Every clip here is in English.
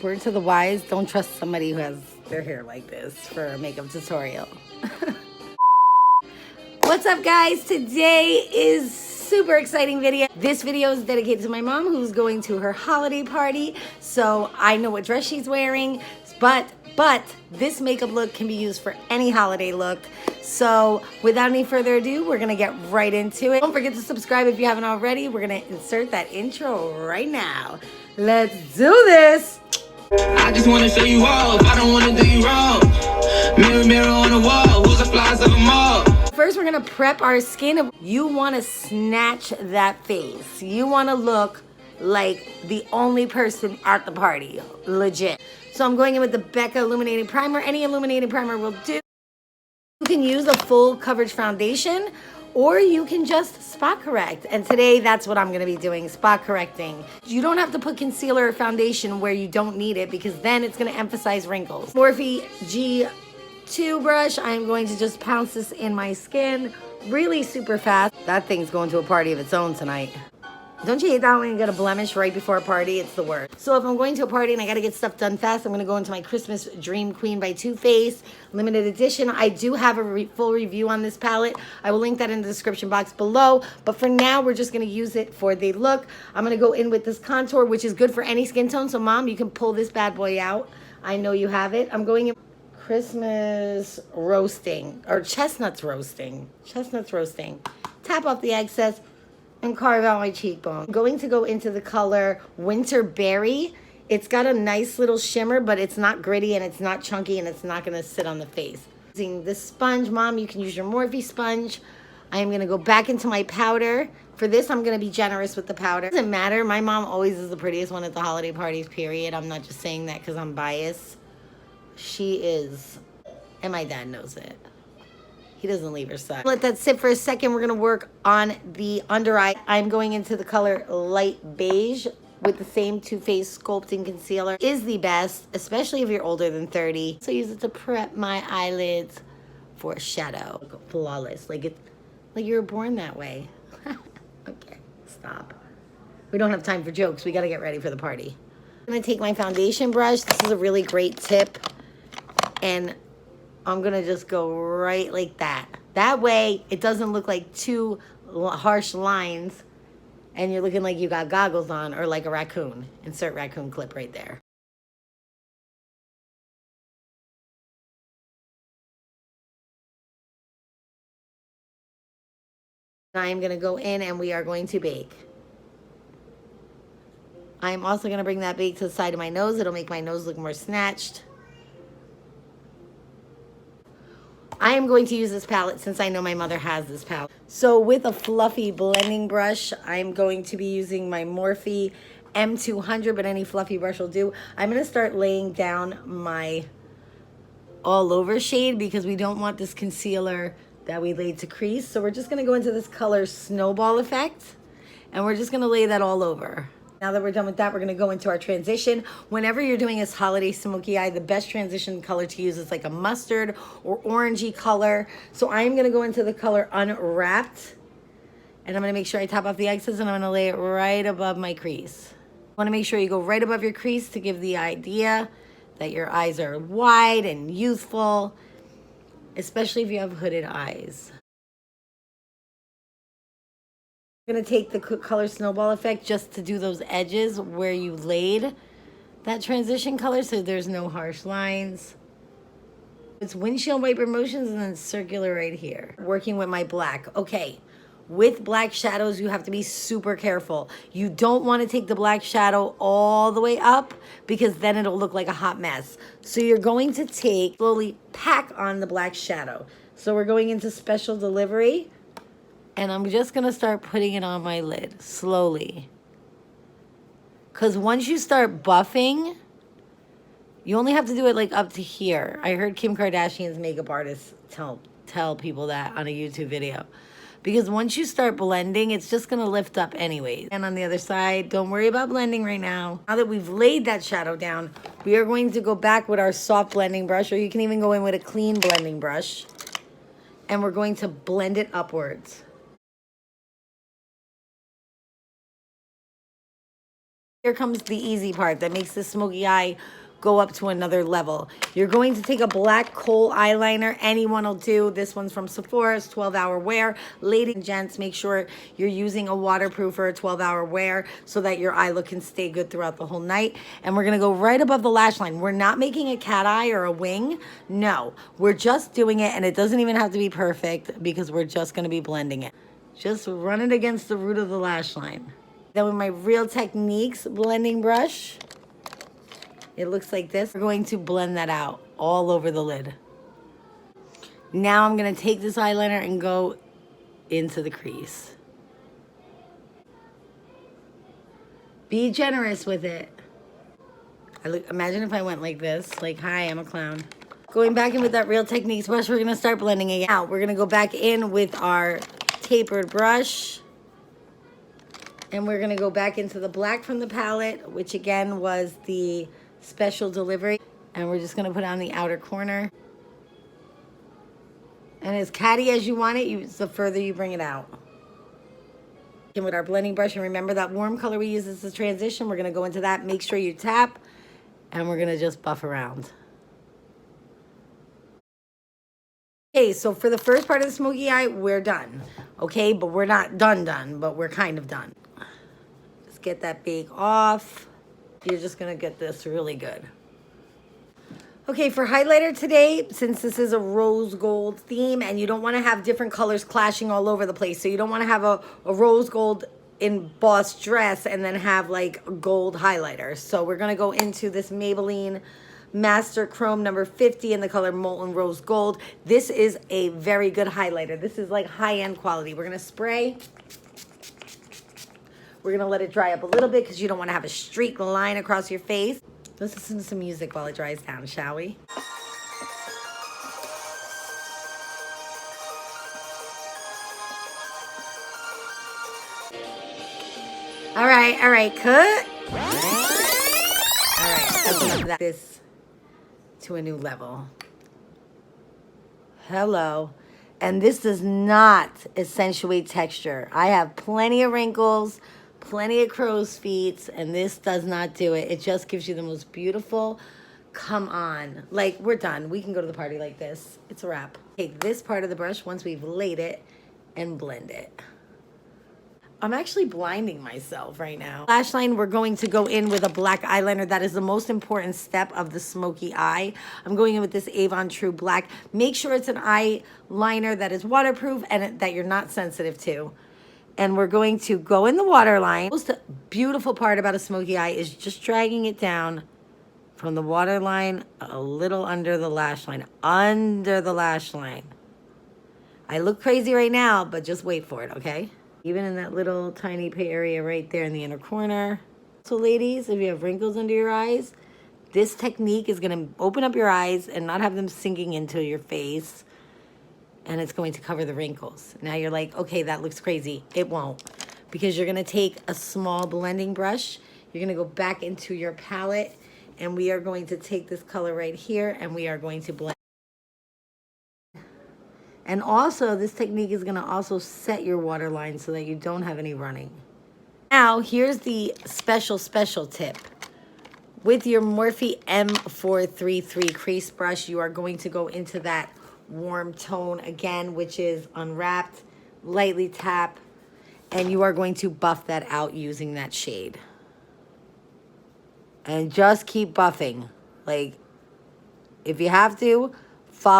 Word to the wise, don't trust somebody who has their hair like this for a makeup tutorial. What's up, guys? Today is super exciting video. This video is dedicated to my mom who's going to her holiday party. So I know what dress she's wearing, but this makeup look can be used for any holiday look. So without any further ado, we're gonna get right into it. Don't forget to subscribe if you haven't already. We're gonna insert that intro right now. Let's do this. I just wanna show you off. I don't wanna do you wrong. Mirror, mirror on the wall. Who's the flies of them all? First, we're gonna prep our skin. You wanna snatch that face. You wanna look like the only person at the party, legit. So I'm going in with the Becca Illuminating Primer. Any illuminating primer will do. You can use a full coverage foundation, or you can just spot correct. And today, that's what I'm gonna be doing, spot correcting. You don't have to put concealer or foundation where you don't need it, because then it's gonna emphasize wrinkles. Morphe G2 brush, I'm going to just pounce this in my skin really super fast. That thing's going to a party of its own tonight. Don't you hate that when you get a blemish right before a party? It's the worst. So if I'm going to a party and I gotta get stuff done fast, I'm gonna go into my Christmas Dream Queen by Too Faced limited edition. I do have a full review on this palette. I will link that in the description box below. But for now, we're just gonna use it for the look. I'm gonna go in with this contour, which is good for any skin tone. So mom, you can pull this bad boy out. I know you have it. I'm going in Christmas roasting, or chestnuts roasting. Chestnuts roasting. Tap off the excess and carve out my cheekbone. I'm going to go into the color Winter Berry. It's got a nice little shimmer, but it's not gritty and it's not chunky and it's not gonna sit on the face. Using this sponge, mom, you can use your Morphe sponge. I am gonna go back into my powder. For this, I'm gonna be generous with the powder. Doesn't matter, my mom always is the prettiest one at the holiday parties, period. I'm not just saying that because I'm biased. She is, and my dad knows it. He doesn't leave her side. Let that sit for a second. We're gonna work on the under eye. I'm going into the color Light Beige with the same Too Faced Sculpting Concealer. Is the best, especially if you're older than 30. So I use it to prep my eyelids for a shadow. Flawless, like you were born that way. Okay, stop. We don't have time for jokes. We gotta get ready for the party. I'm gonna take my foundation brush. This is a really great tip. And I'm gonna just go right like that. That way, it doesn't look like two harsh lines and you're looking like you got goggles on or like a raccoon. Insert raccoon clip right there. I'm gonna go in and we are going to bake. I'm also gonna bring that bake to the side of my nose. It'll make my nose look more snatched. I am going to use this palette since I know my mother has this palette. So with a fluffy blending brush, I'm going to be using my Morphe M200, but any fluffy brush will do. I'm gonna start laying down my all over shade because we don't want this concealer that we laid to crease. So we're just gonna go into this color Snowball Effect and we're just gonna lay that all over. Now that we're done with that, we're gonna go into our transition. Whenever you're doing this holiday smoky eye, the best transition color to use is like a mustard or orangey color. So I'm gonna go into the color Unwrapped, and I'm gonna make sure I top off the excess and I'm gonna lay it right above my crease. Wanna make sure you go right above your crease to give the idea that your eyes are wide and youthful, especially if you have hooded eyes. I'm gonna take the color Snowball Effect just to do those edges where you laid that transition color so there's no harsh lines. It's windshield wiper motions and then circular right here. Working with my black. Okay, with black shadows, you have to be super careful. You don't want to take the black shadow all the way up because then it'll look like a hot mess. So you're going to slowly pack on the black shadow. So we're going into Special Delivery. And I'm just gonna start putting it on my lid, slowly. Because once you start buffing, you only have to do it like up to here. I heard Kim Kardashian's makeup artist tell people that on a YouTube video. Because once you start blending, it's just gonna lift up anyways. And on the other side, don't worry about blending right now. Now that we've laid that shadow down, we are going to go back with our soft blending brush, or you can even go in with a clean blending brush. And we're going to blend it upwards. Here comes the easy part that makes the smoky eye go up to another level. You're going to take a black kohl eyeliner. Anyone will do. This one's from Sephora's 12-hour wear. Ladies and gents, make sure you're using a waterproof or a 12-hour wear so that your eye look can stay good throughout the whole night. And we're going to go right above the lash line. We're not making a cat eye or a wing. No, we're just doing it, and it doesn't even have to be perfect because we're just going to be blending it. Just run it against the root of the lash line. Then with my Real Techniques blending brush, it looks like this. We're going to blend that out all over the lid. Now I'm going to take this eyeliner and go into the crease. Be generous with it. Imagine if I went like this, like, hi, I'm a clown. Going back in with that Real Techniques brush, we're going to start blending again. Now we're going to go back in with our tapered brush. And we're going to go back into the black from the palette, which again was the special delivery. And we're just going to put on the outer corner. And as catty as you want it, the further you bring it out. And with our blending brush, and remember that warm color we use as the transition, we're going to go into that. Make sure you tap, and we're going to just buff around. Okay, so for the first part of the smoky eye, we're done. Okay, but we're not done, but we're kind of done. Just get that bake off. You're just going to get this really good. Okay, for highlighter today, since this is a rose gold theme and you don't want to have different colors clashing all over the place, so you don't want to have a rose gold embossed dress and then have like a gold highlighter. So we're going to go into this Maybelline Master Chrome number 50 in the color Molten Rose Gold. This is a very good highlighter. This is like high-end quality. We're going to spray. We're going to let it dry up a little bit because you don't want to have a streak line across your face. Let's listen to some music while it dries down, shall we? All right, cut. All right, that's enough of that. This to a new level. Hello. And this does not accentuate texture. I have plenty of wrinkles, plenty of crow's feet, and this does not do it. It just gives you the most beautiful, come on. Like, we're done. We can go to the party like this. It's a wrap. Take this part of the brush once we've laid it and blend it. I'm actually blinding myself right now. Lash line, we're going to go in with a black eyeliner. That is the most important step of the smoky eye. I'm going in with this Avon True Black. Make sure it's an eyeliner that is waterproof and that you're not sensitive to. And we're going to go in the waterline. The most beautiful part about a smoky eye is just dragging it down from the waterline a little under the lash line. Under the lash line. I look crazy right now, but just wait for it, okay? Even in that little tiny pay area right there in the inner corner. So ladies, if you have wrinkles under your eyes, this technique is going to open up your eyes and not have them sinking into your face. And it's going to cover the wrinkles. Now you're like, okay, that looks crazy. It won't. Because you're going to take a small blending brush. You're going to go back into your palette. And we are going to take this color right here. And we are going to blend. And also, this technique is going to also set your waterline so that you don't have any running. Now, here's the special tip. With your Morphe M433 crease brush, you are going to go into that warm tone again, which is unwrapped, lightly tap, and you are going to buff that out using that shade. And just keep buffing. Like, if you have to,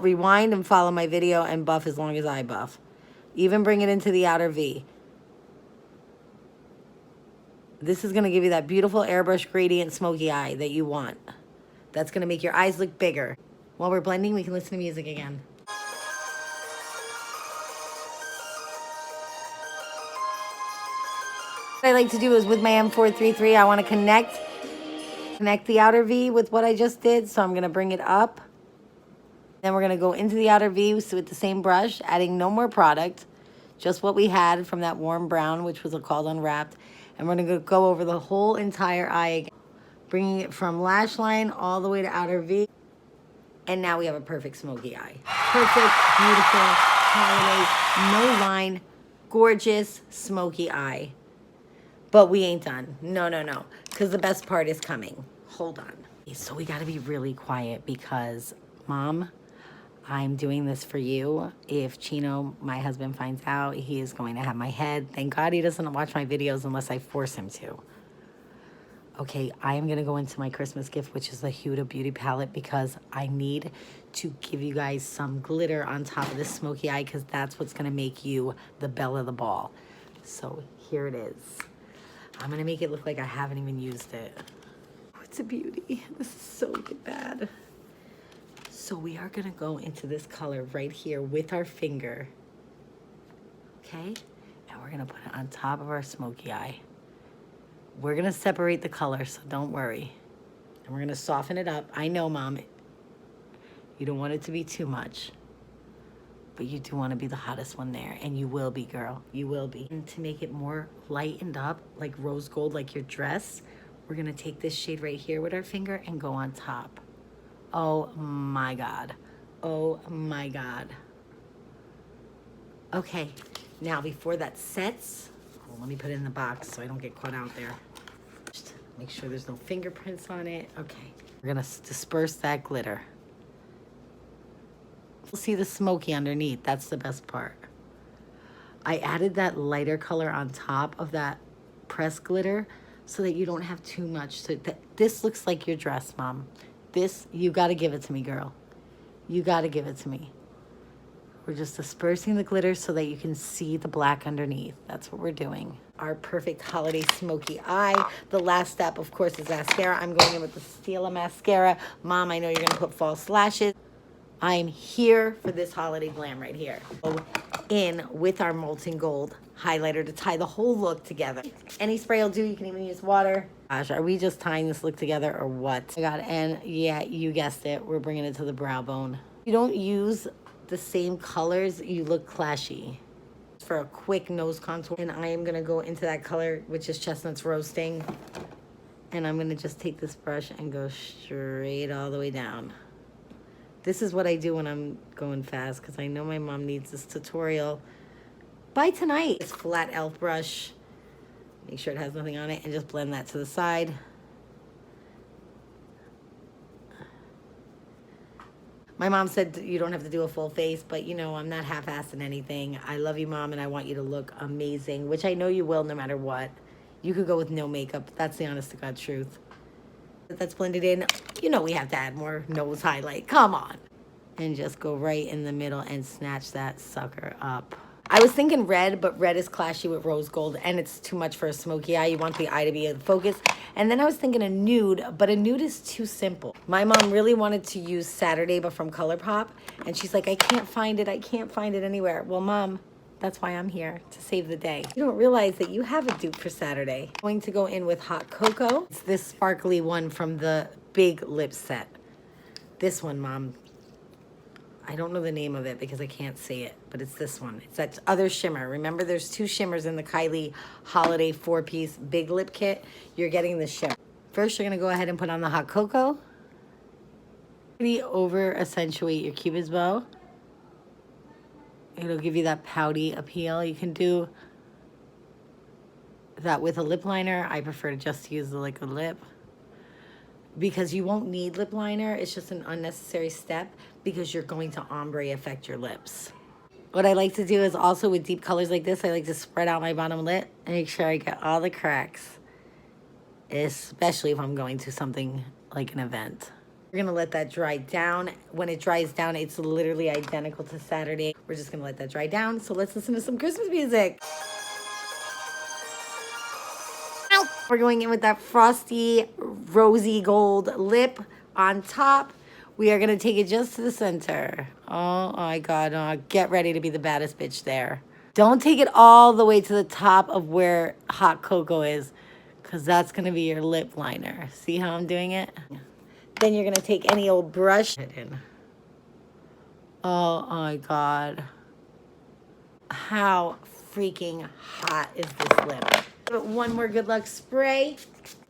rewind and follow my video and buff as long as I buff. Even bring it into the outer V. This is going to give you that beautiful airbrush gradient smoky eye that you want. That's going to make your eyes look bigger. While we're blending, we can listen to music again. What I like to do is with my M433, I want to connect the outer V with what I just did. So I'm going to bring it up. Then we're going to go into the outer V with the same brush, adding no more product, just what we had from that warm brown, which was called Unwrapped. And we're going to go over the whole entire eye again, bringing it from lash line all the way to outer V. And now we have a perfect smoky eye. Perfect, beautiful, holiday, no line, gorgeous smoky eye. But we ain't done. No. because the best part is coming. Hold on. So we got to be really quiet because, Mom, I'm doing this for you. If Chino, my husband, finds out, he is going to have my head. Thank God he doesn't watch my videos unless I force him to. Okay, I am going to go into my Christmas gift, which is the Huda Beauty palette, because I need to give you guys some glitter on top of this Smokey Eye, because that's what's going to make you the belle of the ball. So here it is. I'm going to make it look like I haven't even used it. Oh, it's a beauty. This is so bad. So we are going to go into this color right here with our finger. Okay? And we're going to put it on top of our Smokey Eye. We're going to separate the color, so don't worry. And we're going to soften it up. I know, Mom, you don't want it to be too much. But you do want to be the hottest one there. And you will be, girl. You will be. And to make it more lightened up, like rose gold, like your dress, we're going to take this shade right here with our finger and go on top. Oh, my God. Oh, my God. Okay. Now, before that sets... let me put it in the box so I don't get caught out there. Just make sure there's no fingerprints on it. Okay. We're going to disperse that glitter. You'll see the smoky underneath. That's the best part. I added that lighter color on top of that pressed glitter so that you don't have too much. So that this looks like your dress, Mom. This, you got to give it to me, girl. You got to give it to me. We're just dispersing the glitter so that you can see the black underneath. That's what we're doing. Our perfect holiday smoky eye. The last step, of course, is mascara. I'm going in with the Stila mascara. Mom, I know you're going to put false lashes. I'm here for this holiday glam right here. Go in with our molten gold highlighter to tie the whole look together. Any spray will do. You can even use water. Gosh, are we just tying this look together or what? Oh my God, and yeah, you guessed it. We're bringing it to the brow bone. You don't use the same colors, you look clashy. For a quick nose contour, and I am gonna go into that color, which is Chestnuts Roasting, and I'm gonna just take this brush and go straight all the way down. This is what I do when I'm going fast, because I know my mom needs this tutorial by tonight. This flat elf brush, make sure it has nothing on it, and just blend that to the side. My mom said you don't have to do a full face, but you know, I'm not half-assing anything. I love you, Mom, and I want you to look amazing, which I know you will no matter what. You could go with no makeup. That's the honest to God truth. That's blended in. You know we have to add more nose highlight. Come on. And just go right in the middle and snatch that sucker up. I was thinking red, but red is clashy with rose gold, and it's too much for a smoky eye. You want the eye to be in focus. And then I was thinking a nude, but a nude is too simple. My mom really wanted to use Saturday, but from ColourPop, and she's like, I can't find it. I can't find it anywhere. Well, Mom, that's why I'm here, to save the day. You don't realize that you have a dupe for Saturday. I'm going to go in with Hot Cocoa. It's this sparkly one from the Big Lip set. This one, Mom. I don't know the name of it because I can't say it, but it's this one. It's that other shimmer. Remember, there's 2 shimmers in the Kylie Holiday 4-piece Big Lip Kit. You're getting the shimmer. First, you're going to go ahead and put on the Hot Cocoa. Really over-accentuate your Cupid's bow. It'll give you that pouty appeal. You can do that with a lip liner. I prefer to just use the liquid lip, because you won't need lip liner. It's just an unnecessary step because you're going to ombre affect your lips. What I like to do is also with deep colors like this, I like to spread out my bottom lip and make sure I get all the cracks, especially if I'm going to something like an event. We're gonna let that dry down. When it dries down, it's literally identical to Saturday. We're just gonna let that dry down. So let's listen to some Christmas music. We're going in with that frosty, rosy gold lip on top. We are going to take it just to the center. Oh my God. Oh, get ready to be the baddest bitch there. Don't take it all the way to the top of where Hot Cocoa is, because that's going to be your lip liner. See how I'm doing it? Then you're going to take any old brush. Oh my God. How freaking hot is this lip? One more good luck spray.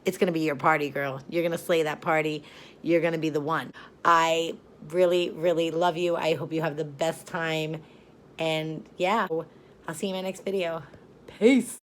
It's going to be your party, girl. You're going to slay that party. You're going to be the one. I really, really love you. I hope you have the best time. And yeah, I'll see you in my next video. Peace.